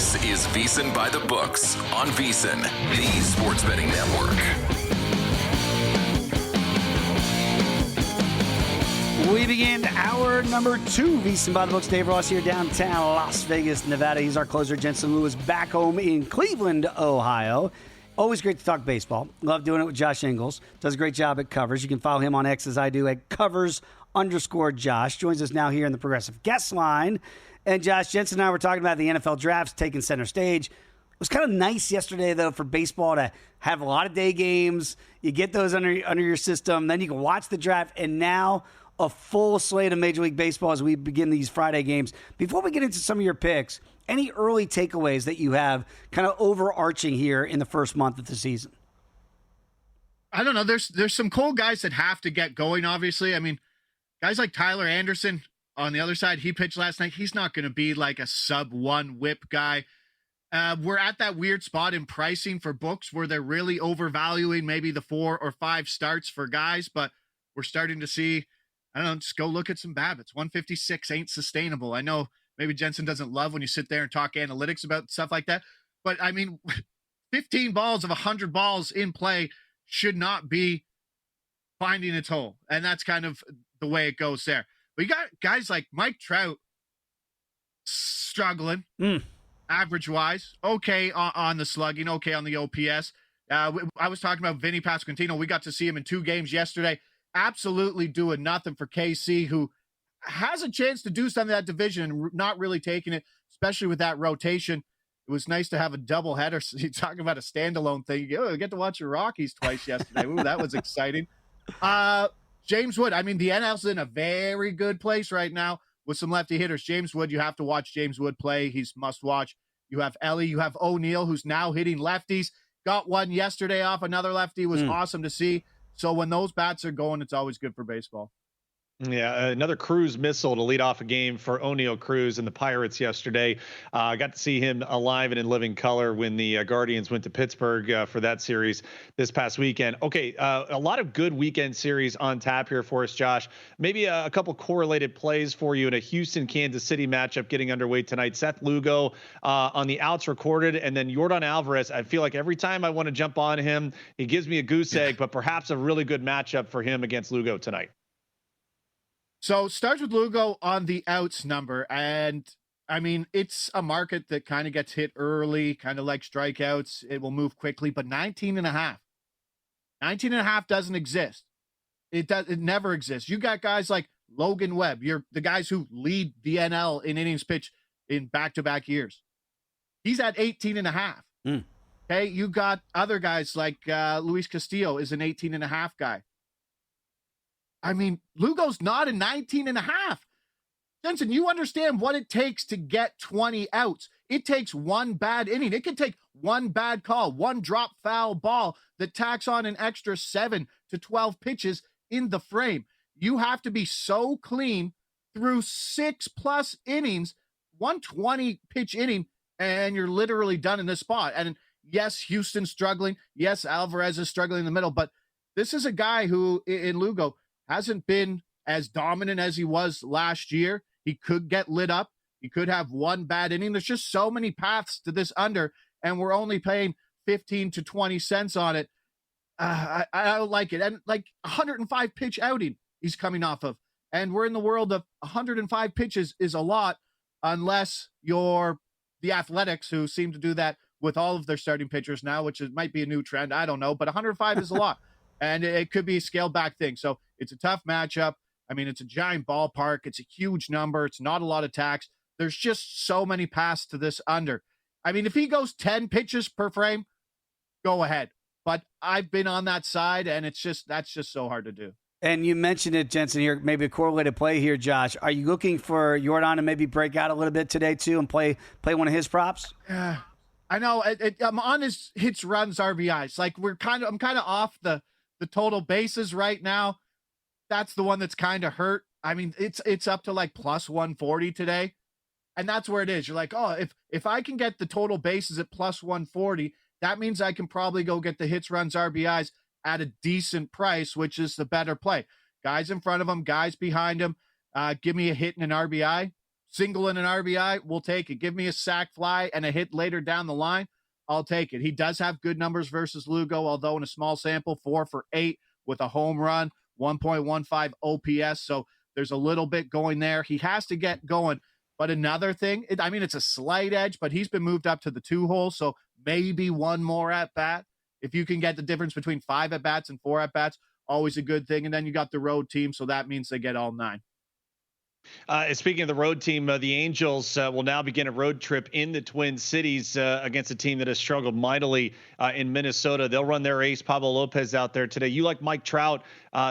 This is VSiN By The Books on VSiN, the sports betting network. We begin hour number 2. VSiN By The Books. Dave Ross here downtown Las Vegas, Nevada. He's our closer. Jensen Lewis back home in Cleveland, Ohio. Always great to talk baseball. Love doing it with Josh Inglis. Does a great job at Covers. You can follow him on X as I do at Covers_Josh. Joins us now here in the Progressive Guest Line. And Josh, Jensen and I were talking about the NFL drafts taking center stage. It was kind of nice yesterday, though, for baseball to have a lot of day games. You get those under your system. Then you can watch the draft. And now a full slate of Major League Baseball as we begin these Friday games. Before we get into some of your picks, any early takeaways that you have kind of overarching here in the first month of the season? I don't know. There's some cool guys that have to get going, obviously. I mean, guys like Tyler Anderson on the other side, he pitched last night. He's not going to be like a sub-1 whip guy. We're at that weird spot in pricing for books where they're really overvaluing maybe the 4 or 5 starts for guys, but we're starting to see, I don't know, just go look at some BABIPs. 156 ain't sustainable. I know maybe Jensen doesn't love when you sit there and talk analytics about stuff like that, but I mean, 15 balls of 100 balls in play should not be finding its hole. And that's kind of the way it goes there. But you got guys like Mike Trout struggling, average-wise, okay on the slugging, okay on the OPS. I was talking about Vinny Pasquantino. We got to see him in 2 games yesterday. Absolutely doing nothing for KC, who has a chance to do something in that division and not really taking it, especially with that rotation. It was nice to have a doubleheader. So you're talking about a standalone thing. You get to watch your Rockies twice yesterday. Ooh, that was exciting. James Wood. I mean, the NL's in a very good place right now with some lefty hitters. James Wood, you have to watch James Wood play. He's must watch. You have Ellie. You have O'Neill, who's now hitting lefties. Got one yesterday off another lefty. It was awesome to see. So when those bats are going, it's always good for baseball. Yeah, another Cruz missile to lead off a game for O'Neill Cruz and the Pirates yesterday. Got to see him alive and in living color when the Guardians went to Pittsburgh for that series this past weekend. Okay, a lot of good weekend series on tap here for us, Josh. Maybe a couple correlated plays for you in a Houston-Kansas City matchup getting underway tonight. Seth Lugo on the outs recorded, and then Yordan Alvarez. I feel like every time I want to jump on him, he gives me a goose egg, but perhaps a really good matchup for him against Lugo tonight. So starts with Lugo on the outs number. And I mean, it's a market that kind of gets hit early, kind of like strikeouts. It will move quickly, but 19.5 doesn't exist. It never exists. You got guys like Logan Webb. You're the guys who lead the NL in innings pitched in back-to-back years. He's at 18.5. Okay. You got other guys like Luis Castillo is an 18.5 guy. I mean, Lugo's not a 19.5. Jensen, you understand what it takes to get 20 outs. It takes one bad inning. It can take one bad call, one drop foul ball that tacks on an extra 7 to 12 pitches in the frame. You have to be so clean through 6+ innings, 120 pitch inning, and you're literally done in this spot. And yes, Houston's struggling. Yes, Alvarez is struggling in the middle, but this is a guy who in Lugo hasn't been as dominant as he was last year. He could get lit up. He could have one bad inning. There's just so many paths to this under, and we're only paying 15 to 20 cents on it. I don't like it. And like 105 pitch outing he's coming off of. And we're in the world of 105 pitches is a lot unless you're the Athletics, who seem to do that with all of their starting pitchers now, which might be a new trend. I don't know, but 105 is a lot. And it could be a scaled back thing. So it's a tough matchup. I mean, it's a giant ballpark. It's a huge number. It's not a lot of tax. There's just so many paths to this under. I mean, if he goes 10 pitches per frame, go ahead. But I've been on that side, and that's just so hard to do. And you mentioned it, Jensen, here, maybe a correlated play here, Josh. Are you looking for Yordan to maybe break out a little bit today, too, and play one of his props? I know. I'm on his hits, runs, RBIs. Like, I'm kind of off the total bases right now. That's the one that's kind of hurt. I mean, it's up to like plus 140 today. And that's where it is. You're like, oh, if I can get the total bases at plus 140, that means I can probably go get the hits, runs, RBIs at a decent price, which is the better play. Guys in front of him, guys behind him. Give me a hit and an RBI. single and an RBI, we'll take it. Give me a sac fly and a hit later down the line, I'll take it. He does have good numbers versus Lugo, although in a small sample, 4 for 8 with a home run, 1.15 OPS. So there's a little bit going there. He has to get going. But another thing, it's a slight edge, but he's been moved up to the 2 hole. So maybe one more at bat. If you can get the difference between 5 at bats and 4 at bats, always a good thing. And then you got the road team. So that means they get all 9. Speaking of the road team, the Angels will now begin a road trip in the Twin Cities against a team that has struggled mightily in Minnesota. They'll run their ace, Pablo Lopez, out there today. You like Mike Trout.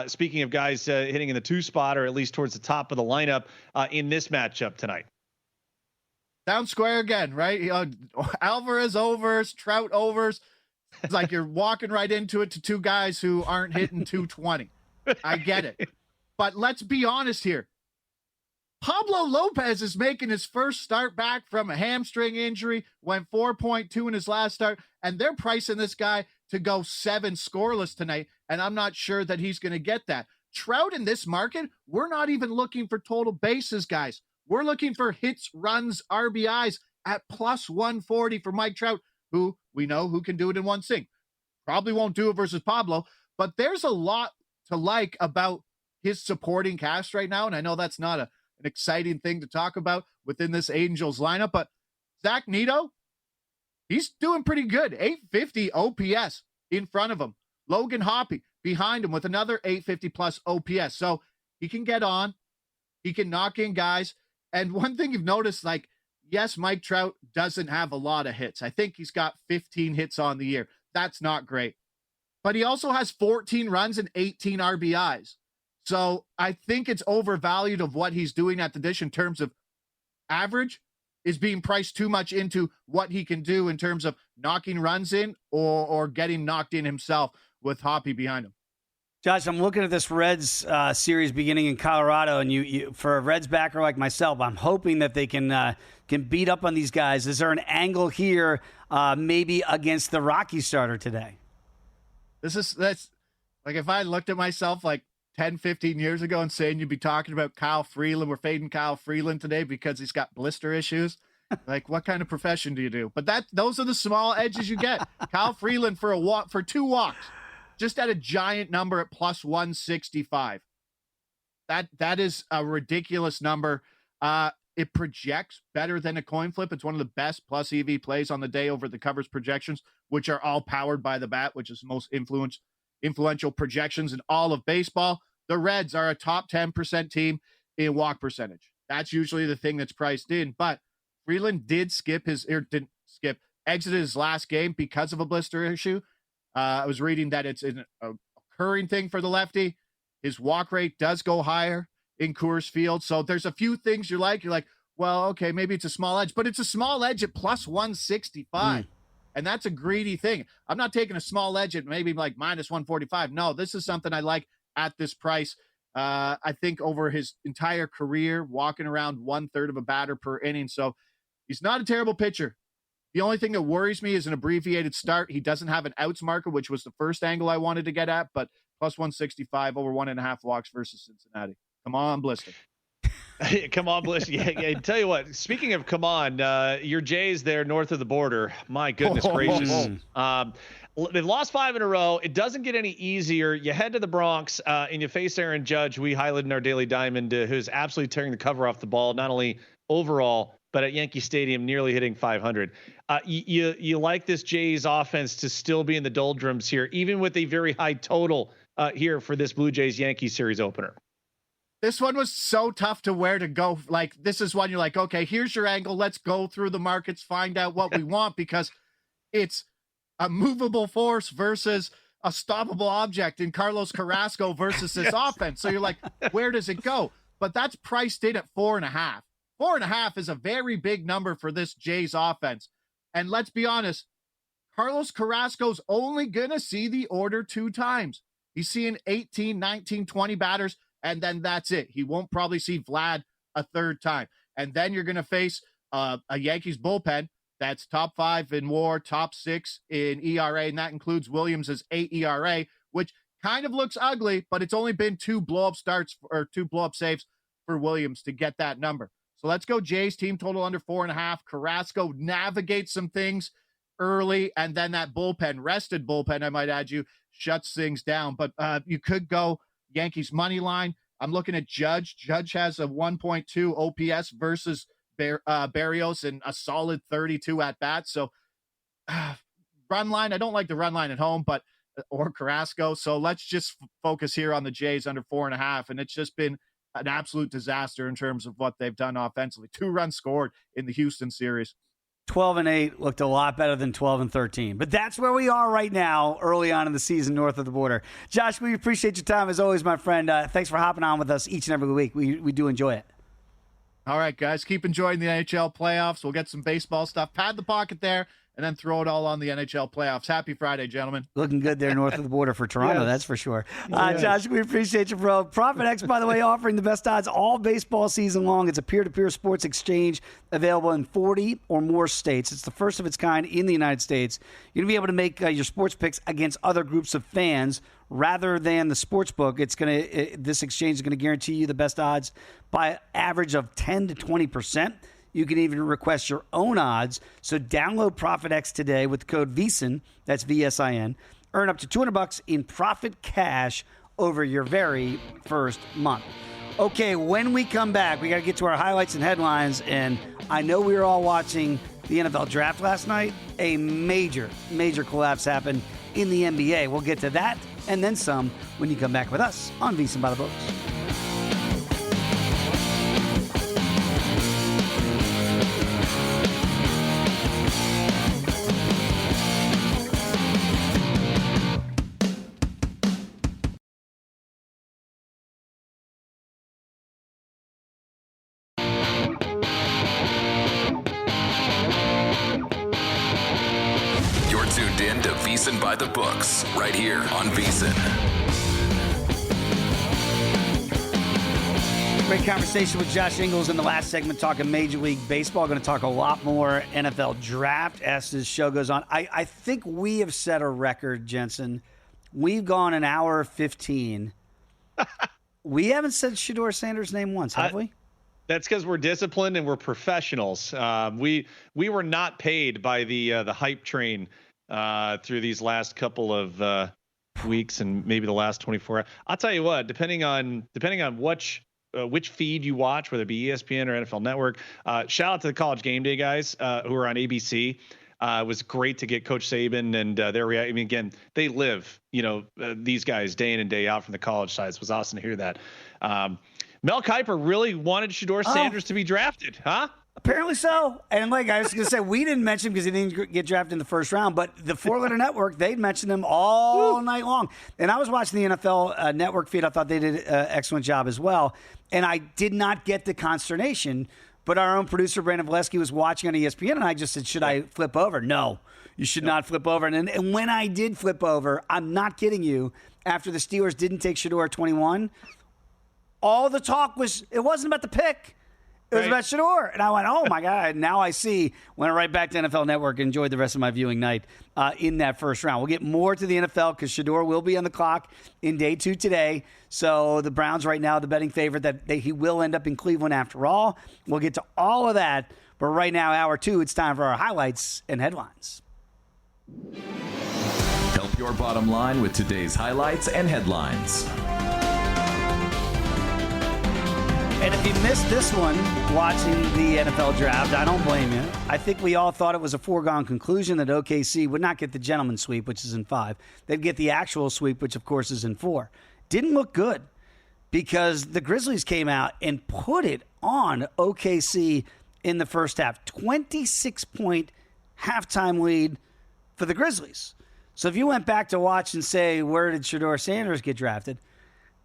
Speaking of guys hitting in the 2 spot or at least towards the top of the lineup in this matchup tonight. Down square again, right? Alvarez overs, Trout overs. It's like you're walking right into it to 2 guys who aren't hitting 220. I get it. But let's be honest here. Pablo Lopez is making his first start back from a hamstring injury, went 4.2 in his last start, and they're pricing this guy to go 7 scoreless tonight, and I'm not sure that he's going to get that. Trout in this market, we're not even looking for total bases, guys. We're looking for hits, runs, RBIs at plus 140 for Mike Trout, who we know who can do it in one swing. Probably won't do it versus Pablo, but there's a lot to like about his supporting cast right now, and I know that's not an exciting thing to talk about within this Angels lineup, but Zach Neto, he's doing pretty good. 850 OPS in front of him. Logan Hoppe behind him with another 850 plus OPS. So he can get on. He can knock in guys. And one thing you've noticed, yes, Mike Trout doesn't have a lot of hits. I think he's got 15 hits on the year. That's not great. But he also has 14 runs and 18 RBIs. So I think it's overvalued of what he's doing at the dish in terms of average is being priced too much into what he can do in terms of knocking runs in or getting knocked in himself with Hoppe behind him. Josh, I'm looking at this Reds series beginning in Colorado, and you for a Reds backer like myself, I'm hoping that they can beat up on these guys. Is there an angle here maybe against the Rocky starter today? That's like if I looked at myself 10, 15 years ago and saying you'd be talking about Kyle Freeland. We're fading Kyle Freeland today because he's got blister issues. What kind of profession do you do? But those are the small edges you get. Kyle Freeland for 2 walks, just at a giant number at plus 165. That is a ridiculous number. It projects better than a coin flip. It's one of the best plus EV plays on the day over the covers projections, which are all powered by the bat, which is the most influential projections in all of baseball. The Reds are a top 10% team in walk percentage. That's usually the thing that's priced in. But Freeland exited his last game because of a blister issue. I was reading that it's an occurring thing for the lefty. His walk rate does go higher in Coors Field. So there's a few things you're like, well, okay, maybe it's a small edge, but it's a small edge at plus 165. And that's a greedy thing. I'm not taking a small edge at maybe minus 145. No, this is something I like at this price. I think over his entire career, walking around 1/3 of a batter per inning. So he's not a terrible pitcher. The only thing that worries me is an abbreviated start. He doesn't have an outs marker, which was the first angle I wanted to get at, but plus 165 over 1.5 walks versus Cincinnati. Come on, Blister. Come on, Bliss. Yeah, tell you what, speaking of come on, your Jays there north of the border, my goodness gracious. They've lost 5 in a row. It doesn't get any easier. You head to the Bronx and you face Aaron Judge, we highlighted in our Daily Diamond, who's absolutely tearing the cover off the ball, not only overall, but at Yankee Stadium, nearly hitting 500. You like this Jays offense to still be in the doldrums here, even with a very high total here for this Blue Jays Yankees series opener. This one was so tough to where to go. This is one you're like, okay, here's your angle. Let's go through the markets, find out what we want, because it's a movable force versus a stoppable object in Carlos Carrasco versus this offense. So you're like, where does it go? But that's priced in at 4.5. 4.5 is a very big number for this Jays offense. And let's be honest, Carlos Carrasco's only going to see the order 2 times. He's seeing 18, 19, 20 batters, and then that's it. He won't probably see Vlad a 3rd time. And then you're going to face a Yankees bullpen that's top 5 in WAR, top 6 in ERA, and that includes Williams' 8 ERA, which kind of looks ugly, but it's only been 2 blow-up starts or 2 blow-up saves for Williams to get that number. So let's go Jays, team total under 4.5. Carrasco navigates some things early, and then that rested bullpen, I might add you, shuts things down. But you could go Yankees money line. I'm looking at Judge. Judge has a 1.2 OPS versus Barrios and a solid 32 at bat. So run line, I don't like the run line at home, but or Carrasco. So let's just focus here on the Jays under 4.5. And it's just been an absolute disaster in terms of what they've done offensively. 2 runs scored in the Houston series. 12-8 looked a lot better than 12-13. But that's where we are right now, early on in the season north of the border. Josh, we appreciate your time as always, my friend. Thanks for hopping on with us each and every week. We do enjoy it. All right, guys, keep enjoying the NHL playoffs. We'll get some baseball stuff. Pad the pocket there, and then throw it all on the NHL playoffs. Happy Friday, gentlemen. Looking good there north of the border for Toronto, Yes. That's for sure. Yes. Josh, we appreciate you, bro. ProfitX, by the way, offering the best odds all baseball season long. It's a peer-to-peer sports exchange available in 40 or more states. It's the first of its kind in the United States. You're going to be able to make your sports picks against other groups of fans rather than the sports book. This exchange is going to guarantee you the best odds by average of 10 to 20%. You can even request your own odds. So download ProfitX today with the code VSiN, that's VSIN. Earn up to $200 in profit cash over your very first month. Okay, when we come back, we got to get to our highlights and headlines. And I know we were all watching the NFL draft last night. A major, major collapse happened in the NBA. We'll get to that and then some when you come back with us on VSiN By The Books. You're tuned in to VSiN By The Books, right here on VSiN. Great conversation with Josh Inglis in the last segment talking Major League Baseball. Going to talk a lot more NFL draft as this show goes on. I think we have set a record, Jensen. We've gone an hour 15. We haven't said Shedeur Sanders' name once, have we? That's because we're disciplined and we're professionals. We were not paid by the hype train through these last couple of weeks and maybe the last 24 hours. I'll tell you what, depending on which feed you watch, whether it be ESPN or NFL Network, shout out to the College Game Day guys who are on ABC. It was great to get Coach Saban and their reaction. I mean, again, they live, these guys day in and day out from the college side. It was awesome to hear that. Mel Kiper really wanted Shedeur Sanders to be drafted, huh? Apparently so. And like I was going to say, we didn't mention him because he didn't get drafted in the first round, but the four-letter network, they'd mentioned him all night long. And I was watching the NFL network feed. I thought they did an excellent job as well. And I did not get the consternation, but our own producer, Brandon Valesky, was watching on ESPN, and I just said, should I flip over? No, you should not flip over. And when I did flip over, I'm not kidding you, after the Steelers didn't take Shedeur at 21, all the talk was, it wasn't about the pick. It was about Shedeur. And I went, oh, my God. Now I see. Went right back to NFL Network and enjoyed the rest of my viewing night in that first round. We'll get more to the NFL because Shedeur will be on the clock in day 2 today. So the Browns right now, the betting favorite that he will end up in Cleveland after all. We'll get to all of that. But right now, hour 2, it's time for our highlights and headlines. Help your bottom line with today's highlights and headlines. And if you missed this one watching the NFL draft, I don't blame you. I think we all thought it was a foregone conclusion that OKC would not get the gentleman's sweep, which is in 5. They'd get the actual sweep, which, of course, is in 4. Didn't look good because the Grizzlies came out and put it on OKC in the first half. 26-point halftime lead for the Grizzlies. So if you went back to watch and say, where did Shedeur Sanders get drafted?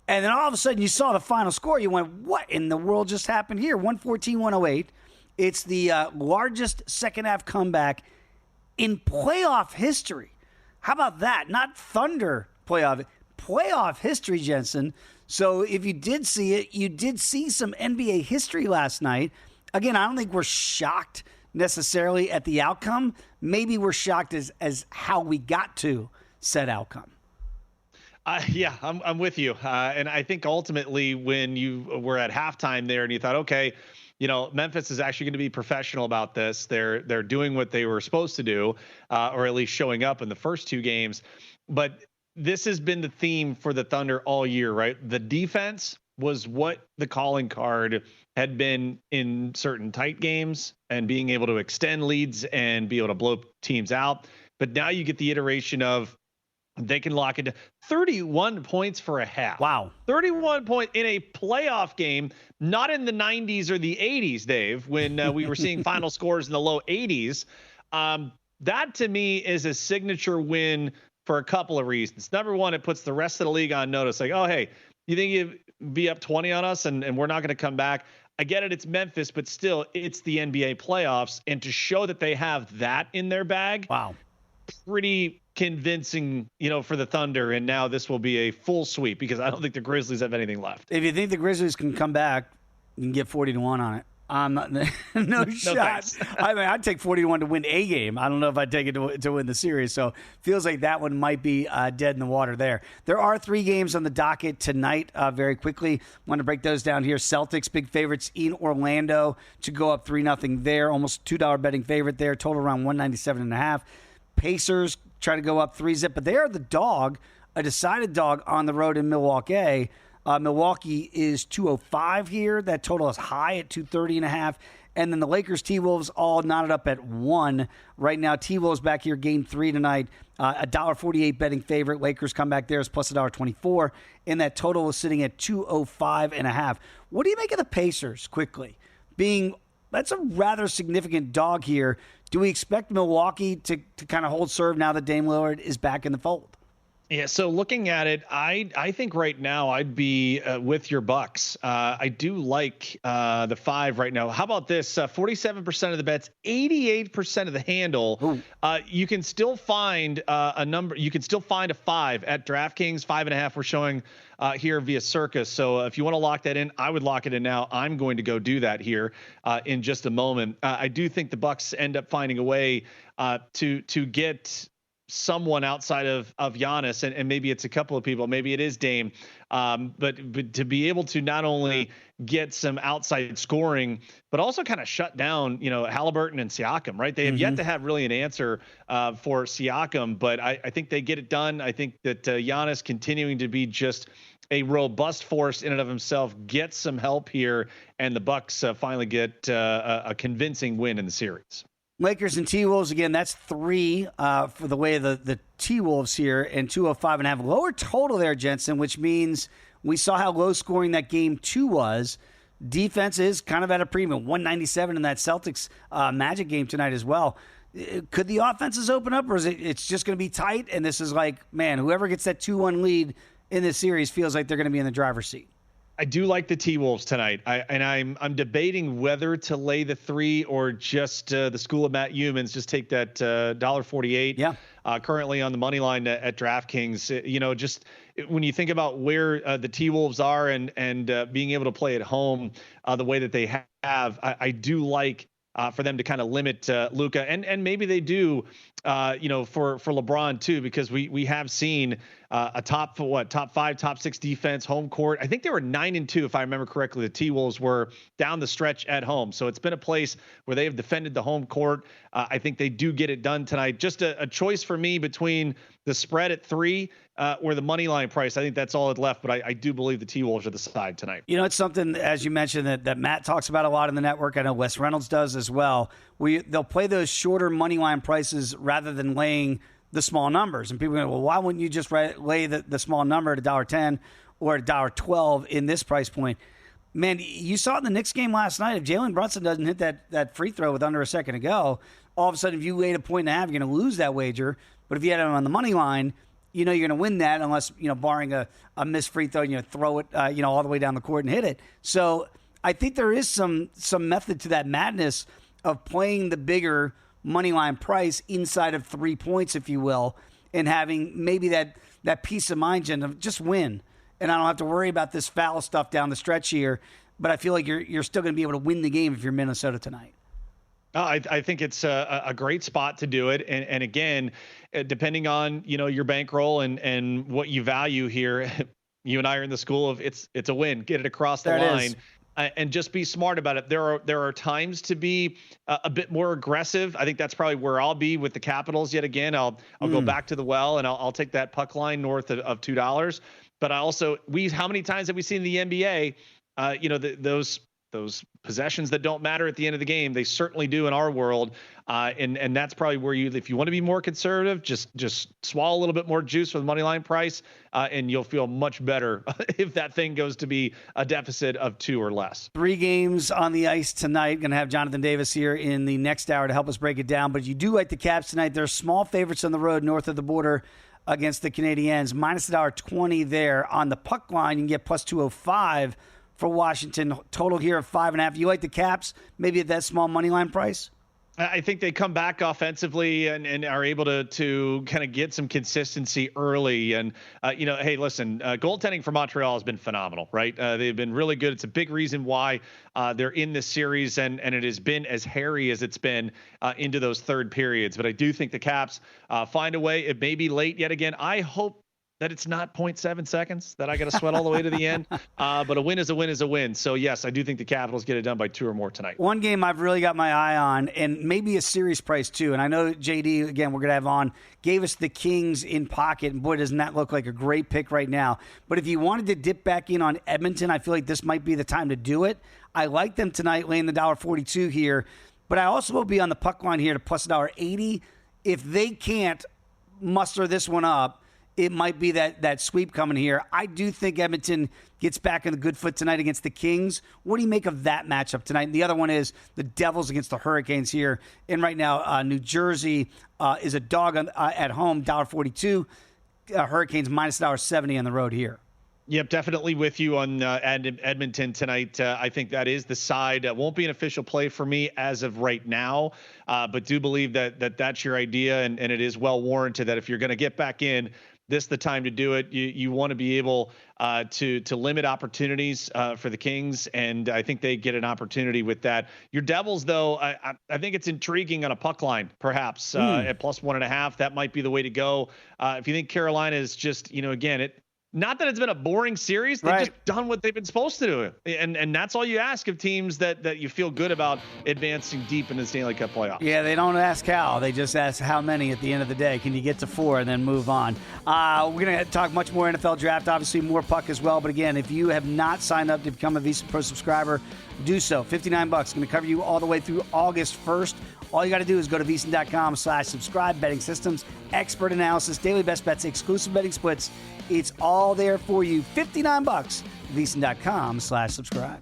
And then all of a sudden you saw the final score. You went, what in the world just happened here? 114-108. It's the largest second-half comeback in playoff history. How about that? Not Thunder playoff history, Jensen. So if you did see it, you did see some NBA history last night. Again, I don't think we're shocked necessarily at the outcome. Maybe we're shocked as how we got to said outcome. Yeah, I'm with you. And I think ultimately when you were at halftime there and you thought, okay, Memphis is actually going to be professional about this. They're doing what they were supposed to do, or at least showing up in the first 2 games. But this has been the theme for the Thunder all year, right? The defense was what the calling card had been in certain tight games and being able to extend leads and be able to blow teams out. But now you get the iteration of they can lock it to 31 points for a half. Wow. 31 point in a playoff game, not in the 90s or the 80s, Dave, when we were seeing final scores in the low 80s. That to me is a signature win for a couple of reasons. Number one, it puts the rest of the league on notice. Like, oh, hey, you think you'd be up 20 on us and we're not going to come back? I get it. It's Memphis, but still it's the NBA playoffs. And to show that they have that in their bag. Wow. Pretty convincing, for the Thunder. And now this will be a full sweep because I don't think the Grizzlies have anything left. If you think the Grizzlies can come back, you can get 40-1 on it. I'm not, no shot. I mean, I'd take 40-1 to win a game. I don't know if I'd take it to win the series. So feels like that one might be dead in the water there. There are 3 games on the docket tonight. Very quickly, want to break those down here. Celtics, big favorites in Orlando to go up 3-0 there. Almost $2 betting favorite there. Total around 197.5. Pacers try to go up 3-0, but they are the dog, a decided dog on the road in Milwaukee. Milwaukee is 205 here. That total is high at 230.5. And then the Lakers T-Wolves all knotted up at 1. Right now, T-Wolves back here, game 3 tonight. $1.48 betting favorite. Lakers come back there is plus $1.24. And that total is sitting at 205.5. What do you make of the Pacers quickly? That's a rather significant dog here. Do we expect Milwaukee to kind of hold serve now that Dame Lillard is back in the fold? Yeah, so looking at it, I think right now I'd be with your Bucks. I do like the 5 right now. How about this? 47% of the bets, 88% of the handle. You can still find a number. You can still find a 5 at DraftKings. 5.5 we're showing here via Circus. So if you want to lock that in, I would lock it in now. I'm going to go do that here in just a moment. I do think the Bucks end up finding a way to get someone outside of Giannis, and maybe it's a couple of people, maybe it is Dame, but to be able to not only get some outside scoring, but also kind of shut down, Halliburton and Siakam, right? They have yet to have really an answer for Siakam, but I think they get it done. I think that Giannis continuing to be just a robust force in and of himself gets some help here, and the Bucks finally get a convincing win in the series. Lakers and T-Wolves, again, that's 3 for the way the T-Wolves here, and 205.5. Lower total there, Jensen, which means we saw how low scoring that game 2 was. Defense is kind of at a premium, 197 in that Celtics Magic game tonight as well. Could the offenses open up, or is it's just going to be tight, and this is like, man, whoever gets that 2-1 lead in this series feels like they're going to be in the driver's seat? I do like the T-Wolves tonight. I'm debating whether to lay the 3 or just the school of Matt Humans, just take that $1.48. Yeah. Currently on the money line at DraftKings. Just when you think about where the T-Wolves are and being able to play at home the way that they have, I do like for them to kind of limit Luka, and maybe they do, for LeBron too, because we have seen a top 5, top 6 defense, home court. I think they were 9-2 if I remember correctly. The T-Wolves were down the stretch at home, so it's been a place where they have defended the home court. I think they do get it done tonight. Just a choice for me between the spread at 3 or the money line price. I think that's all it left, but I do believe the T-Wolves are the side tonight. It's something, as you mentioned, that Matt talks about a lot in the network. I know Wes Reynolds does as well. They'll play those shorter money line prices rather than laying the small numbers. And people go, well, why wouldn't you just lay the small number at $1.10 or $1.12 in this price point? Man, you saw it in the Knicks game last night. If Jalen Brunson doesn't hit that free throw with under a second to go, all of a sudden, if you laid 1.5, you're going to lose that wager. But if you had him on the money line, you're going to win that unless, barring a missed free throw, throw it, all the way down the court and hit it. So I think there is some method to that madness of playing the bigger money line price inside of 3 points, if you will, and having maybe that peace of mind, Jen, of just win. And I don't have to worry about this foul stuff down the stretch here. But I feel like you're still going to be able to win the game if you're Minnesota tonight. I think it's a great spot to do it. And again, depending on, your bankroll and what you value here, you and I are in the school of it's a win. Get it across the line. and just be smart about it. There are times to be a bit more aggressive. I think that's probably where I'll be with the Capitals yet again. I'll go back to the well, and I'll take that puck line north of $2. But I also how many times have we seen the NBA? Those possessions that don't matter at the end of the game, they certainly do in our world. And that's probably where if you want to be more conservative, just swallow a little bit more juice for the money line price, and you'll feel much better if that thing goes to be a deficit of 2 or less. 3 games on the ice tonight. Going to have Jonathan Davis here in the next hour to help us break it down. But you do like the Caps tonight. They're small favorites on the road north of the border against the Canadiens. Minus $1.20 there. On the puck line, you can get plus 205 for Washington. Total here of 5.5. You like the Caps maybe at that small money line price? I think they come back offensively and are able to kind of get some consistency early. And, hey, listen, goaltending for Montreal has been phenomenal, right? They've been really good. It's a big reason why they're in this series, and it has been as hairy as it's been into those third periods. But I do think the Caps find a way. It may be late yet again. I hope that it's not 0.7 seconds that I got to sweat all the way to the end. But a win is a win is a win. So, yes, I do think the Capitals get it done by 2 or more tonight. One game I've really got my eye on, and maybe a series price too, and I know JD, again, we're going to have on, gave us the Kings in pocket, and boy, doesn't that look like a great pick right now. But if you wanted to dip back in on Edmonton, I feel like this might be the time to do it. I like them tonight, laying the $1.42 here. But I also will be on the puck line here to plus $1.80. If they can't muster this one up, it might be that sweep coming here. I do think Edmonton gets back on the good foot tonight against the Kings. What do you make of that matchup tonight? And the other one is the Devils against the Hurricanes here. And right now, New Jersey is a dog at home, $1.42. Hurricanes minus $1.70 on the road here. Yep, definitely with you on Edmonton tonight. I think that is the side. Won't be an official play for me as of right now, but do believe that's your idea, and it is well warranted that if you're going to get back in, this is the time to do it. You want to be able to limit opportunities for the Kings, and I think they get an opportunity with that. Your Devils, though, I think it's intriguing on a puck line, perhaps at plus 1.5. That might be the way to go. If you think Carolina is just, again, not that it's been a boring series. They've just done what they've been supposed to do. And that's all you ask of teams that you feel good about advancing deep in the Stanley Cup playoffs. Yeah, they don't ask how. They just ask how many at the end of the day. Can you get to 4 and then move on? We're going to talk much more NFL draft, obviously more puck as well. But again, if you have not signed up to become a VSiN Pro subscriber, do so. $59. Going to cover you all the way through August 1st. All you got to do is go to VSiN.com/subscribe. Betting systems, expert analysis, daily best bets, exclusive betting splits. It's all there for you. $59. VSiN.com/subscribe.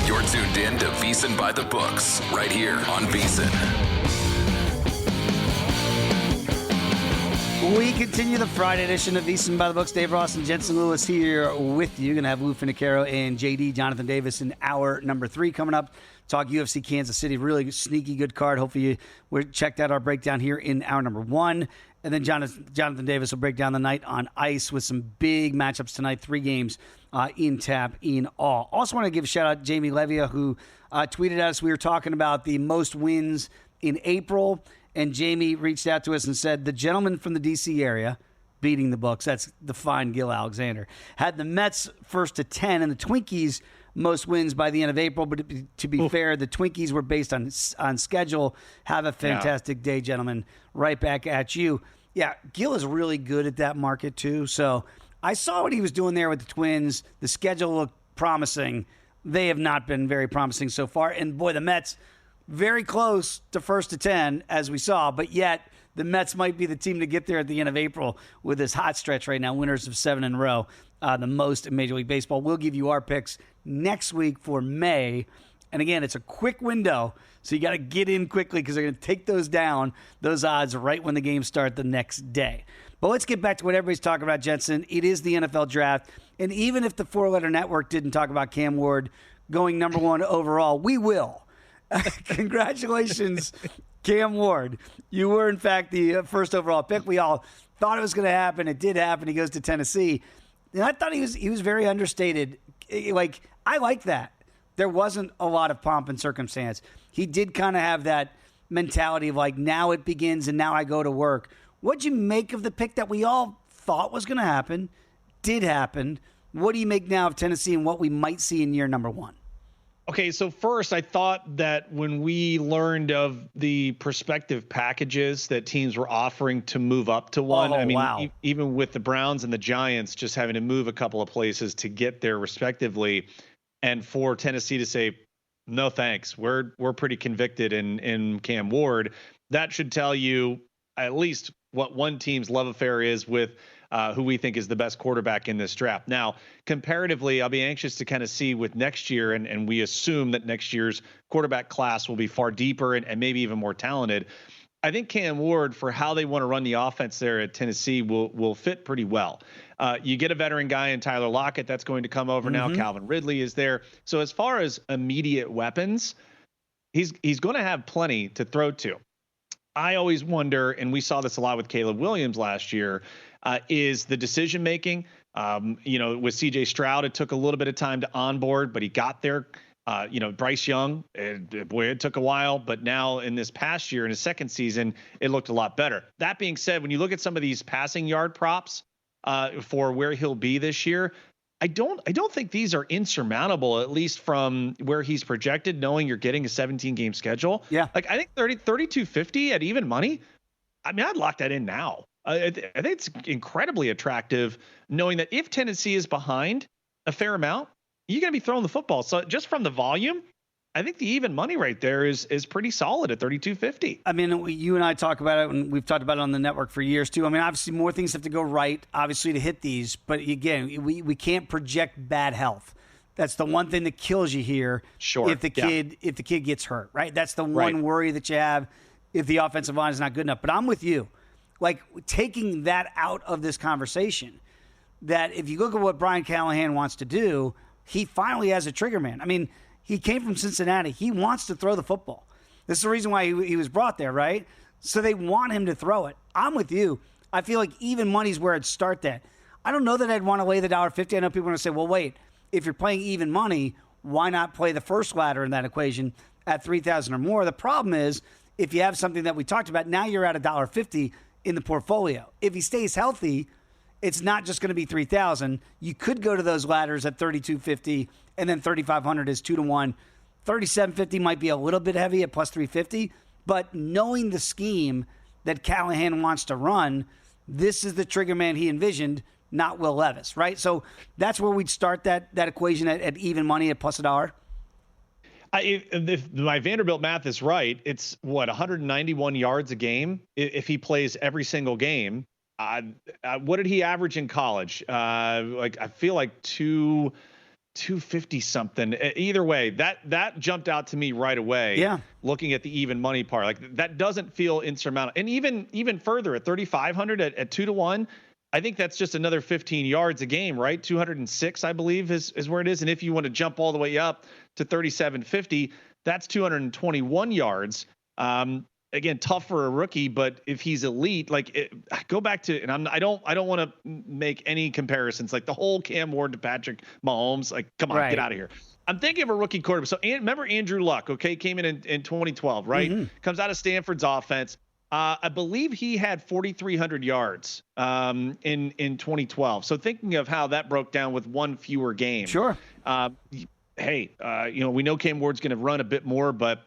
You're tuned in to VSiN By The Books, right here on VSiN. We continue the Friday edition of VSiN By The Books. Dave Ross and Jensen Lewis here with you. Going to have Lou Finicaro and JD Jonathan Davis in hour number 3 coming up. Talk UFC Kansas City. Really sneaky good card. Hopefully we checked out our breakdown here in hour number 1. And then Jonathan Davis will break down the night on ice with some big matchups tonight. 3 games in tap in all. Also want to give a shout out to Jamie Levia, who tweeted at us. We were talking about the most wins in April. And Jamie reached out to us and said, the gentleman from the D.C. area beating the books, that's the fine Gil Alexander, had the Mets first to 10 and the Twinkies most wins by the end of April. But to be fair, the Twinkies were based on schedule. Have a fantastic day, gentlemen. Right back at you. Yeah, Gil is really good at that market, too. So I saw what he was doing there with the Twins. The schedule looked promising. They have not been very promising so far. And, boy, the Mets, very close to first to 10, as we saw. But yet, the Mets might be the team to get there at the end of April with this hot stretch right now. Winners of 7 in a row, the most in Major League Baseball. We'll give you our picks next week for May. And again, it's a quick window, so you got to get in quickly because they're going to take those down, those odds, right when the games start the next day. But let's get back to what everybody's talking about, Jensen. It is the NFL draft. And even if the 4-letter network didn't talk about Cam Ward going number 1 overall, we will. Congratulations, Cam Ward. You were, in fact, the first overall pick. We all thought it was going to happen. It did happen. He goes to Tennessee. And I thought he was very understated. Like, I like that. There wasn't a lot of pomp and circumstance. He did kind of have that mentality of like, now it begins and now I go to work. What'd you make of the pick that we all thought was going to happen, did happen? What do you make now of Tennessee and what we might see in year number one? Okay, so first, I thought that when we learned of the prospective packages that teams were offering to move up to one, wow. Even with the Browns and the Giants just having to move a couple of places to get there respectively, and for Tennessee to say, no thanks, we're pretty convicted in Cam Ward, that should tell you at least what one team's love affair is with who we think is the best quarterback in this draft. Now, comparatively, I'll be anxious to kind of see with next year, and we assume that next year's quarterback class will be far deeper and maybe even more talented. I think Cam Ward, for how they want to run the offense there at Tennessee, will fit pretty well. You get a veteran guy in Tyler Lockett that's going to come over now. Calvin Ridley is there. So as far as immediate weapons, he's going to have plenty to throw to. I always wonder, and we saw this a lot with Caleb Williams last year, is the decision making. With C.J. Stroud, it took a little bit of time to onboard, but he got there. Bryce Young, it took a while, but now in this past year, in his second season, it looked a lot better. That being said, when you look at some of these passing yard props for where he'll be this year, I don't think these are insurmountable, at least from where he's projected, knowing you're getting a 17-game schedule. Yeah. Like, I think 3,250 at even money, I'd lock that in now. I think it's incredibly attractive, knowing that if Tennessee is behind a fair amount, you're going to be throwing the football. So just from the volume, I think the even money right there is pretty solid at 3,250. You and I talk about it, and we've talked about it on the network for years too. Obviously more things have to go right, obviously, to hit these. But again, we can't project bad health. That's the one thing that kills you here. Sure. If the kid gets hurt, right? That's the one worry that you have if the offensive line is not good enough. But I'm with you. Like, taking that out of this conversation, that if you look at what Brian Callahan wants to do, he finally has a trigger man. He came from Cincinnati. He wants to throw the football. This is the reason why he was brought there, right? So they want him to throw it. I'm with you. I feel like even money's where I'd start that. I don't know that I'd want to lay the $1.50. I know people are going to say, well, wait, if you're playing even money, why not play the first ladder in that equation at $3,000 or more? The problem is, if you have something that we talked about, now you're at $1.50 in the portfolio. If he stays healthy, it's not just going to be $3,000. You could go to those ladders at $3,250, and then $3,500 is 2-1. $3,750 might be a little bit heavy at plus $350, but knowing the scheme that Callahan wants to run, this is the trigger man he envisioned, not Will Levis, right? So that's where we'd start that equation at even money at plus $1. If my Vanderbilt math is right, it's 191 yards a game if he plays every single game. What did he average in college? I feel like 250 something. Either way, that jumped out to me right away. Yeah. Looking at the even money part, like, that doesn't feel insurmountable. And even further at 3,500 at 2-1. I think that's just another 15 yards a game, right? 206, I believe, is where it is. And if you want to jump all the way up to 3,750, that's 221 yards. Again, tough for a rookie, but if he's elite, go back to, and I don't want to make any comparisons, like the whole Cam Ward to Patrick Mahomes. Like, come on, Get out of here. I'm thinking of a rookie quarterback. So remember Andrew Luck, okay? Came in 2012, right? Mm-hmm. Comes out of Stanford's offense. I believe he had 4,300 yards in 2012. So thinking of how that broke down with one fewer game. Sure. We know Cam Ward's going to run a bit more, but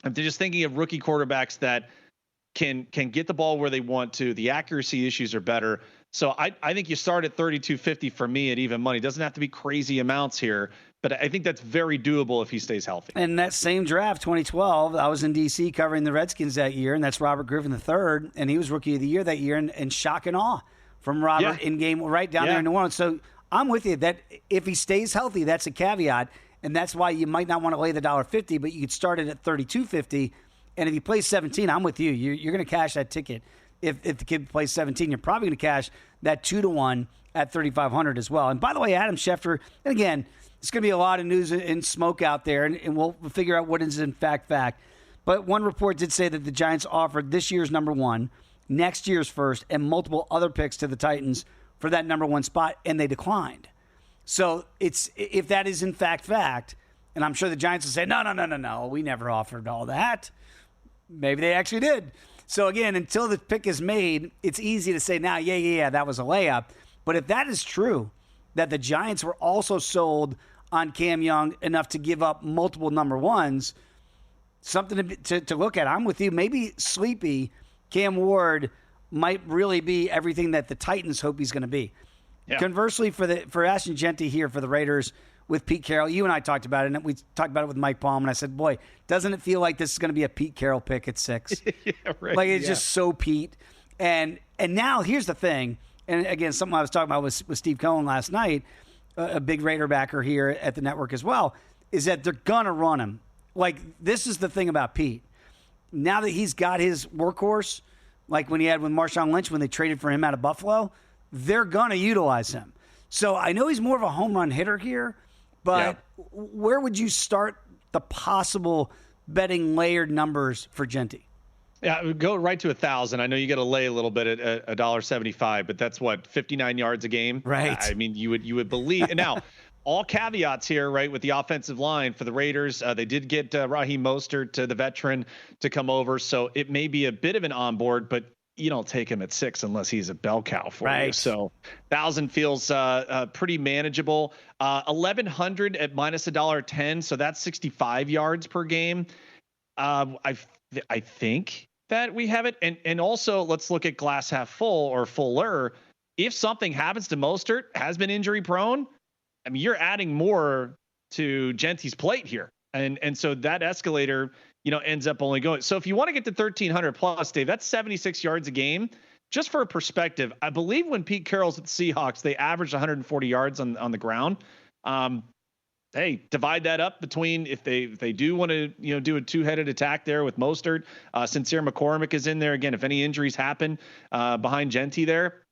I'm just thinking of rookie quarterbacks that can get the ball where they want to. The accuracy issues are better. So I think you start at 3,250 for me at even money. It doesn't have to be crazy amounts here, but I think that's very doable if he stays healthy. And that same draft, 2012, I was in D.C. covering the Redskins that year, and that's Robert Griffin III, and he was Rookie of the Year that year, and shock and awe from Robert in game right down there in New Orleans. So I'm with you that if he stays healthy, that's a caveat, and that's why you might not want to lay the $1.50, but you could start it at 3,250, and if he plays 17, I'm with you. You're going to cash that ticket. If the kid plays 17, you're probably going to cash that 2-1 at 3,500 as well. And by the way, Adam Schefter, and again, it's going to be a lot of news and smoke out there, and we'll figure out what is in fact. But one report did say that the Giants offered this year's number 1, next year's first, and multiple other picks to the Titans for that number 1 spot, and they declined. So if that is in fact, and I'm sure the Giants will say, no, we never offered all that. Maybe they actually did. So again, until the pick is made, it's easy to say now, yeah, that was a layup. But if that is true, that the Giants were also sold on Cam Young enough to give up multiple number ones, something to look at. I'm with you. Maybe sleepy Cam Ward might really be everything that the Titans hope he's going to be. Yeah. Conversely, for Ashton Jeanty here for the Raiders with Pete Carroll, you and I talked about it, and we talked about it with Mike Palm, and I said, boy, doesn't it feel like this is going to be a Pete Carroll pick at 6? Yeah, right. Like, it's just so Pete. And now here's the thing, and again, something I was talking about with Steve Cohen last night, a big Raider backer here at the network as well, is that they're going to run him. Like, this is the thing about Pete. Now that he's got his workhorse, like when he had with Marshawn Lynch when they traded for him out of Buffalo, they're going to utilize him. So I know he's more of a home run hitter here, but where would you start the possible betting layered numbers for Jeanty? Yeah, go right to 1,000. I know you got to lay a little bit at $1.75, but that's what, 59 yards a game, right? I mean, you would believe. And now, all caveats here, right, with the offensive line for the Raiders. They did get Raheem Mostert, the veteran, to come over, so it may be a bit of an onboard, but you don't take him at 6 unless he's a bell cow for you. So 1,000 feels pretty manageable. 1,100 at minus $1.10, so that's 65 yards per game. I think that we have it. And also let's look at glass half full or fuller. If something happens to Mostert, has been injury prone, I mean, you're adding more to Jeanty's plate here. And so that escalator, ends up only going. So if you want to get to 1,300 plus, Dave, that's 76 yards a game. Just for a perspective, I believe when Pete Carroll's at the Seahawks, they averaged 140 yards on the ground. Hey, divide that up between if they do want to do a two-headed attack there with Mostert. Sincere McCormick is in there again. If any injuries happen behind Jeanty there,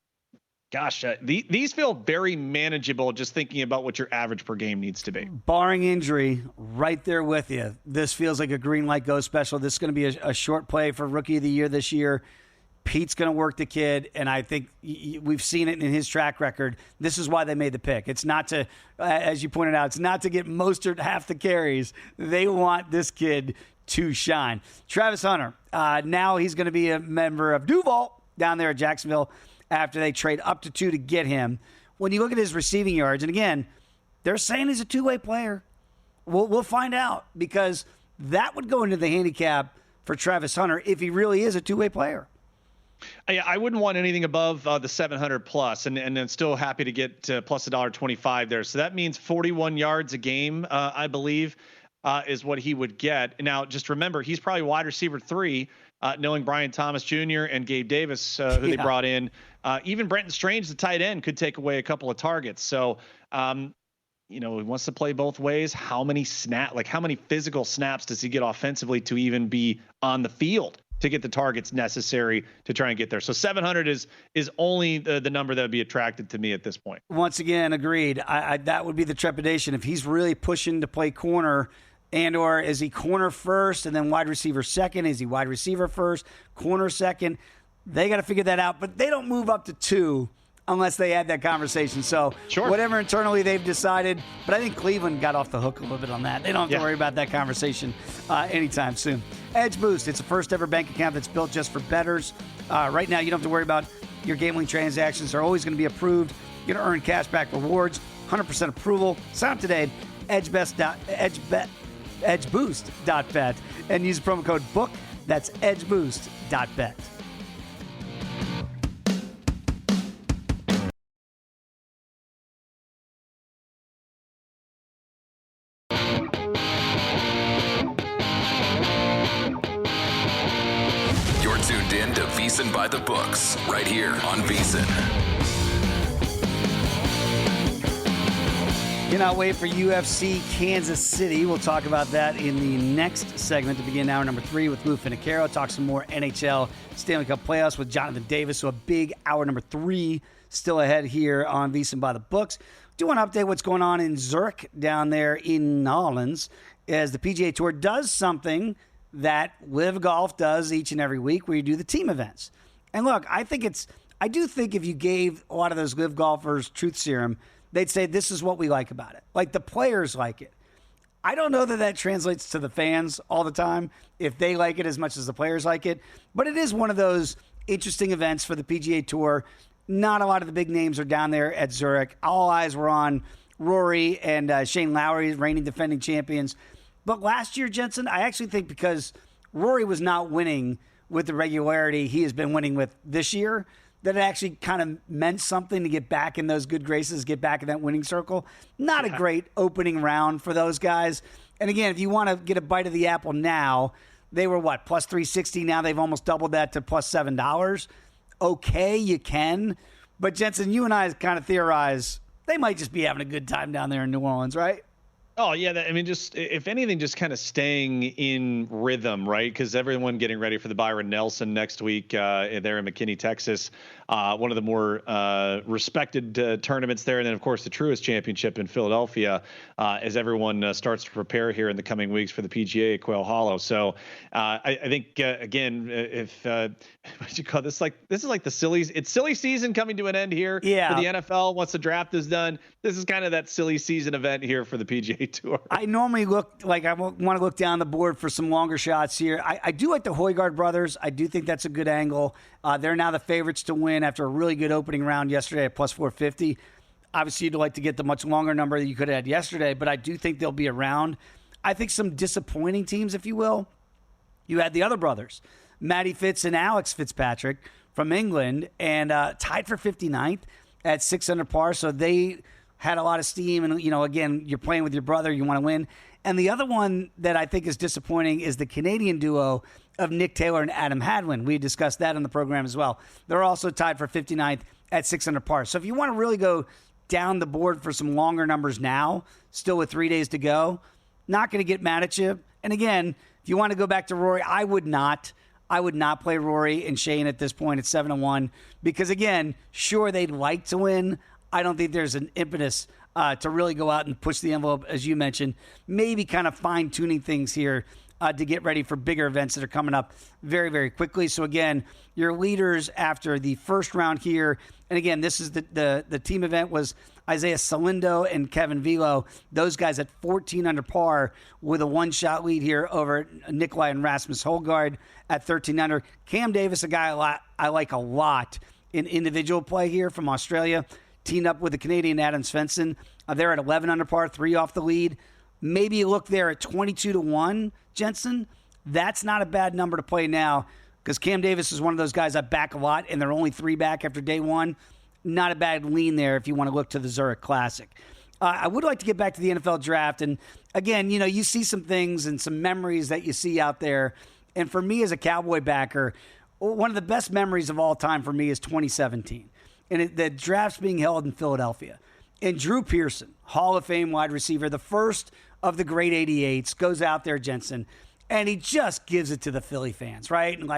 gosh, these feel very manageable. Just thinking about what your average per game needs to be, barring injury. Right there with you. This feels like a green light go special. This is going to be a short play for Rookie of the Year this year. Pete's going to work the kid, and I think we've seen it in his track record. This is why they made the pick. It's not to, as you pointed out, it's not to get Mostert half the carries. They want this kid to shine. Travis Hunter, now he's going to be a member of Duval down there at Jacksonville after they trade up to 2 to get him. When you look at his receiving yards, and again, they're saying he's a two-way player. We'll find out, because that would go into the handicap for Travis Hunter if he really is a two-way player. I wouldn't want anything above the 700 plus, and I'm still happy to get plus $1.25 there. So that means 41 yards a game, I believe, is what he would get. Now, just remember, he's probably wide receiver 3, knowing Brian Thomas Jr. and Gabe Davis, who they brought in. Even Brenton Strange, the tight end, could take away a couple of targets. So, he wants to play both ways. How many physical snaps does he get offensively to even be on the field to get the targets necessary to try and get there? So 700 is only the number that would be attracted to me at this point. Once again, agreed. That would be the trepidation. If he's really pushing to play corner, or is he corner first and then wide receiver second? Is he wide receiver first, corner second? They got to figure that out. But they don't move up to 2 unless they had that conversation. So whatever internally they've decided. But I think Cleveland got off the hook a little bit on that. They don't have to worry about that conversation anytime soon. Edge Boost, it's the first ever bank account that's built just for bettors. Right now, you don't have to worry about your gambling transactions. They're always going to be approved. You're going to earn cash back rewards, 100% approval. Sign up today, edgeboost.bet, and use the promo code BOOK. That's edgeboost.bet. Tuned in to VSiN By The Books, right here on VSiN. Cannot wait for UFC Kansas City. We'll talk about that in the next segment to begin hour number 3 with Lou Finicaro. Talk some more NHL Stanley Cup playoffs with Jonathan Davis. So a big hour number 3 still ahead here on VSiN By The Books. Do want to update what's going on in Zurich down there in Netherlands as the PGA Tour does something that Live Golf does each and every week, where you do the team events. And look, I do think if you gave a lot of those Live golfers truth serum, they'd say this is what we like about it. Like, the players like it. I don't know that translates to the fans all the time, if they like it as much as the players like it. But it is one of those interesting events for the PGA Tour. Not a lot of the big names are down there at Zurich. All eyes were on Rory and Shane Lowry, reigning defending champions. But last year, Jensen, I actually think because Rory was not winning with the regularity he has been winning with this year, that it actually kind of meant something to get back in those good graces, get back in that winning circle. Not a great opening round for those guys. And again, if you want to get a bite of the apple now, they were what, plus 360. Now they've almost doubled that to plus $7. Okay, you can. But Jensen, you and I kind of theorize they might just be having a good time down there in New Orleans, right? Oh, yeah. Just if anything, just kind of staying in rhythm, right? Because everyone getting ready for the Byron Nelson next week there in McKinney, Texas, one of the more respected tournaments there. And then, of course, the Truist Championship in Philadelphia as everyone starts to prepare here in the coming weeks for the PGA at Quail Hollow. So I think, again, if what you call this, this is like the silly season coming to an end here for the NFL once the draft is done. This is kind of that silly season event here for the PGA Tour. I normally look like I want to look down the board for some longer shots here. I do like the Højgaard brothers. I do think that's a good angle. They're now the favorites to win after a really good opening round yesterday at plus 450. Obviously, you'd like to get the much longer number that you could have had yesterday, but I do think they'll be around. I think some disappointing teams, if you will. You had the other brothers, Matty Fitz and Alex Fitzpatrick from England, and tied for 59th at 6 under par. So they had a lot of steam, and, again, you're playing with your brother, you want to win. And the other one that I think is disappointing is the Canadian duo of Nick Taylor and Adam Hadwin. We discussed that on the program as well. They're also tied for 59th at 6 under par. So if you want to really go down the board for some longer numbers now, still with 3 days to go, not going to get mad at you. And again, if you want to go back to Rory, I would not play Rory and Shane at this point at 7-1 because, again, sure, they'd like to win. I don't think there's an impetus to really go out and push the envelope, as you mentioned, maybe kind of fine-tuning things here to get ready for bigger events that are coming up very, very quickly. So, again, your leaders after the first round here, and, again, this is the team event was Isaiah Salindo and Kevin Velo. Those guys at 14 under par with a one-shot lead here over Nikolai and Rasmus Højgaard at 13 under. Cam Davis, a guy I like a lot in individual play here from Australia, teamed up with the Canadian Adam Svensson. They're at 11 under par, 3 off the lead. Maybe you look there at 22-1, Jensen. That's not a bad number to play now because Cam Davis is one of those guys I back a lot, and they're only 3 back after day one. Not a bad lean there if you want to look to the Zurich Classic. I would like to get back to the NFL draft. And, again, you see some things and some memories that you see out there. And for me as a Cowboy backer, one of the best memories of all time for me is 2017. And the draft's being held in Philadelphia. And Drew Pearson, Hall of Fame wide receiver, the first of the great 88s, goes out there, Jensen, and he just gives it to the Philly fans, right? And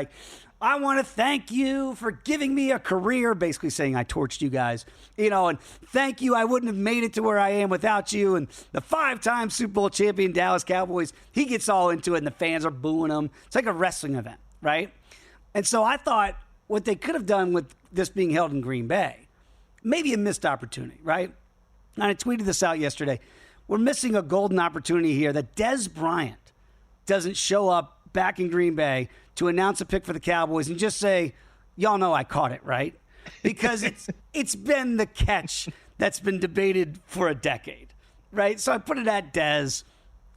I want to thank you for giving me a career, basically saying I torched you guys, and thank you. I wouldn't have made it to where I am without you. And the 5-time Super Bowl champion Dallas Cowboys, he gets all into it, and the fans are booing him. It's like a wrestling event, right? And so I thought what they could have done with this being held in Green Bay, maybe a missed opportunity, right? And I tweeted this out yesterday. We're missing a golden opportunity here that Des Bryant doesn't show up back in Green Bay to announce a pick for the Cowboys and just say, y'all know I caught it, right? Because it's been the catch that's been debated for a decade, right? So I put it at Des.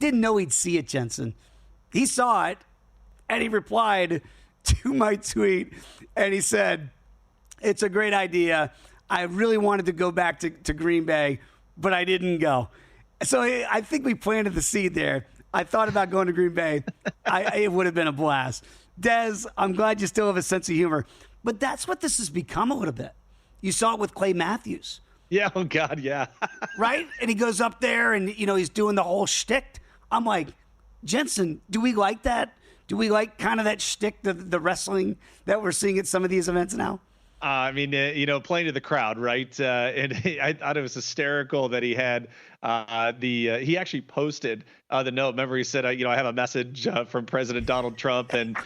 Didn't know he'd see it, Jensen. He saw it, and he replied to my tweet, and he said, it's a great idea. I really wanted to go back to Green Bay, but I didn't go. So I think we planted the seed there. I thought about going to Green Bay. It would have been a blast. Des, I'm glad you still have a sense of humor. But that's what this has become a little bit. You saw it with Clay Matthews. Yeah, oh, God, yeah. Right? And he goes up there and, he's doing the whole shtick. I'm like, Jensen, do we like that? Do we like kind of that shtick, the wrestling that we're seeing at some of these events now? Playing to the crowd, right? And I thought it was hysterical that he had he actually posted the note. Remember, he said, I have a message from President Donald Trump, and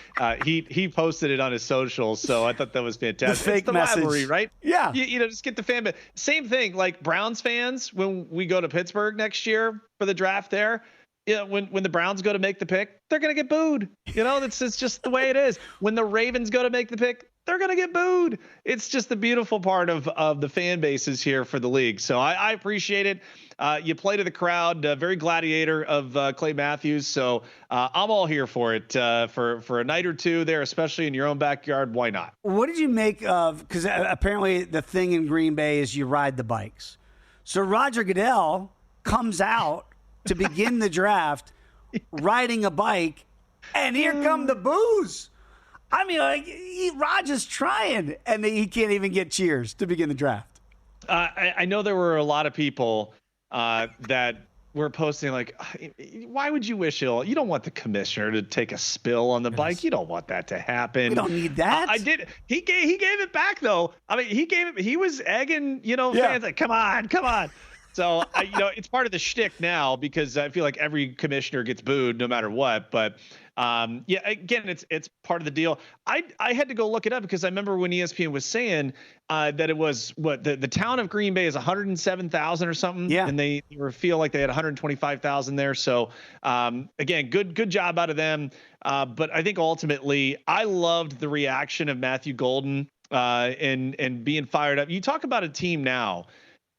he posted it on his socials. So I thought that was fantastic. The fake it's the message. rivalry, right? Yeah. Just get the fan. But same thing, like Browns fans, when we go to Pittsburgh next year for the draft there, when the Browns go to make the pick, they're going to get booed. It's just the way it is. When the Ravens go to make the pick, they're going to get booed. It's just the beautiful part of the fan bases here for the league. So I appreciate it. You play to the crowd, very gladiator of Clay Matthews. So I'm all here for it for a night or two there, especially in your own backyard. Why not? What did you make of, because apparently the thing in Green Bay is you ride the bikes. So Roger Goodell comes out to begin the draft riding a bike, and here come the boos. I mean, Roger's trying, and he can't even get cheers to begin the draft. I know there were a lot of people that were posting like, why would you wish you don't want the commissioner to take a spill on the bike? You don't want that to happen. We don't need that. I did. He gave it back though. I mean, he was egging, fans like, come on. So, it's part of the shtick now because I feel like every commissioner gets booed no matter what. But, again, it's part of the deal. I had to go look it up because I remember when ESPN was saying that it was the town of Green Bay is 107,000 or something. Yeah. And they feel like they had 125,000 there. So, again, good job out of them. But I think ultimately I loved the reaction of Matthew Golden and being fired up. You talk about a team now.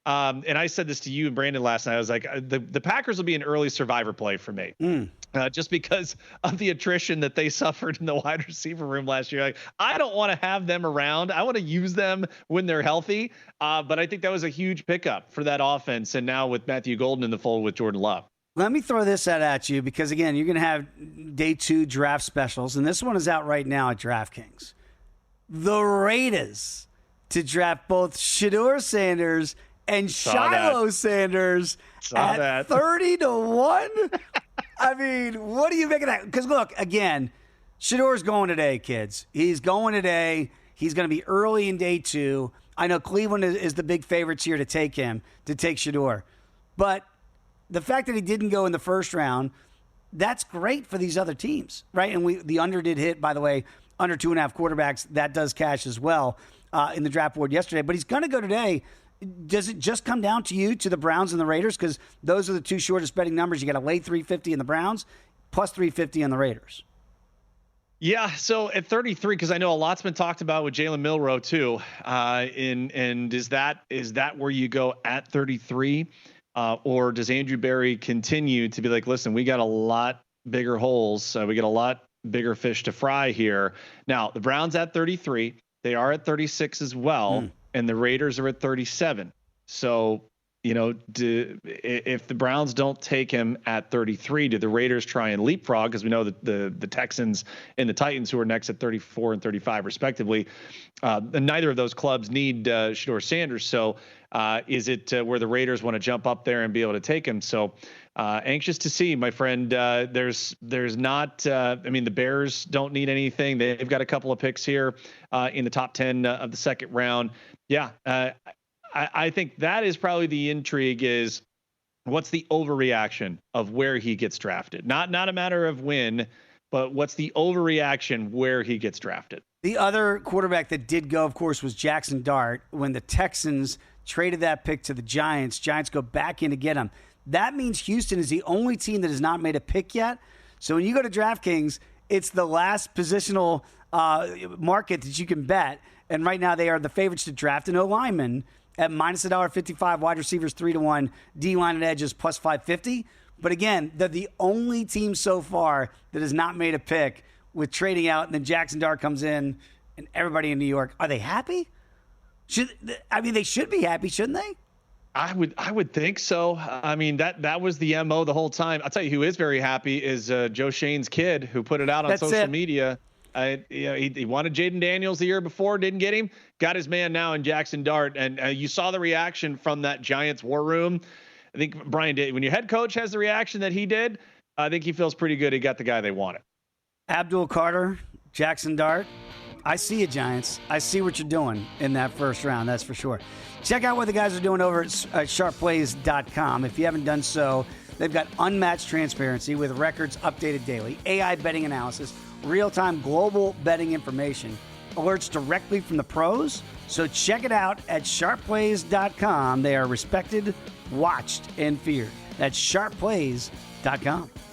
And I said this to you and Brandon last night. I was like, the Packers will be an early survivor play for me, just because of the attrition that they suffered in the wide receiver room last year. Like, I don't want to have them around. I want to use them when they're healthy. But I think that was a huge pickup for that offense. And now with Matthew Golden in the fold with Jordan Love. Let me throw this out at you because, again, you're going to have day 2 draft specials. And this one is out right now at DraftKings. The Raiders to draft both Shedeur Sanders and Shiloh Sanders at 30-1. I mean, what do you make of that? Because, look, again, Shedeur's going today, kids. He's going today. He's going to be early in day 2. I know Cleveland is the big favorites here to take Shedeur. But the fact that he didn't go in the first round, that's great for these other teams, right? And the under did hit, by the way, under 2.5 quarterbacks. That does cash as well in the draft board yesterday. But he's going to go today. Does it just come down to the Browns and the Raiders? Because those are the two shortest betting numbers. You got a late 350 in the Browns, plus 350 in the Raiders. Yeah, so at 33, because I know a lot's been talked about with Jalen Milroe too. And is that where you go at 33? Or does Andrew Berry continue to be like, listen, we got a lot bigger holes. We got a lot bigger fish to fry here. Now, the Browns at 33. They are at 36 as well. And the Raiders are at 37. So, if the Browns don't take him at 33, do the Raiders try and leapfrog? Because we know that the Texans and the Titans, who are next at 34 and 35 respectively, and neither of those clubs need Shedeur Sanders. So is it where the Raiders want to jump up there and be able to take him? So anxious to see, my friend. There's not. The Bears don't need anything. They've got a couple of picks here in the top 10 of the second round. Yeah, I think that is probably the intrigue is what's the overreaction of where he gets drafted? Not a matter of when, but what's the overreaction where he gets drafted? The other quarterback that did go, of course, was Jackson Dart. When the Texans traded that pick to the Giants go back in to get him. That means Houston is the only team that has not made a pick yet. So when you go to DraftKings, it's the last positional market that you can bet. And right now they are the favorites to draft an O-lineman at minus $1.55, wide receivers 3-1, D-line and edges plus 550. But again, they're the only team so far that has not made a pick with trading out. And then Jackson Dart comes in and everybody in New York. Are they happy? They should be happy, shouldn't they? I would think so. I mean, that was the MO the whole time. I'll tell you who is very happy is Joe Shane's kid who put it out on social media. He wanted Jaden Daniels the year before, didn't get him. Got his man now in Jackson Dart, and you saw the reaction from that Giants war room. I think Brian did. When your head coach has the reaction that he did, I think he feels pretty good. He got the guy they wanted. Abdul Carter, Jackson Dart. I see you, Giants. I see what you're doing in that first round, that's for sure. Check out what the guys are doing over at sharpplays.com. If you haven't done so, they've got unmatched transparency with records updated daily, AI betting analysis, real-time global betting information, alerts directly from the pros. So check it out at sharpplays.com. They are respected, watched, and feared. That's sharpplays.com. VSiN.com.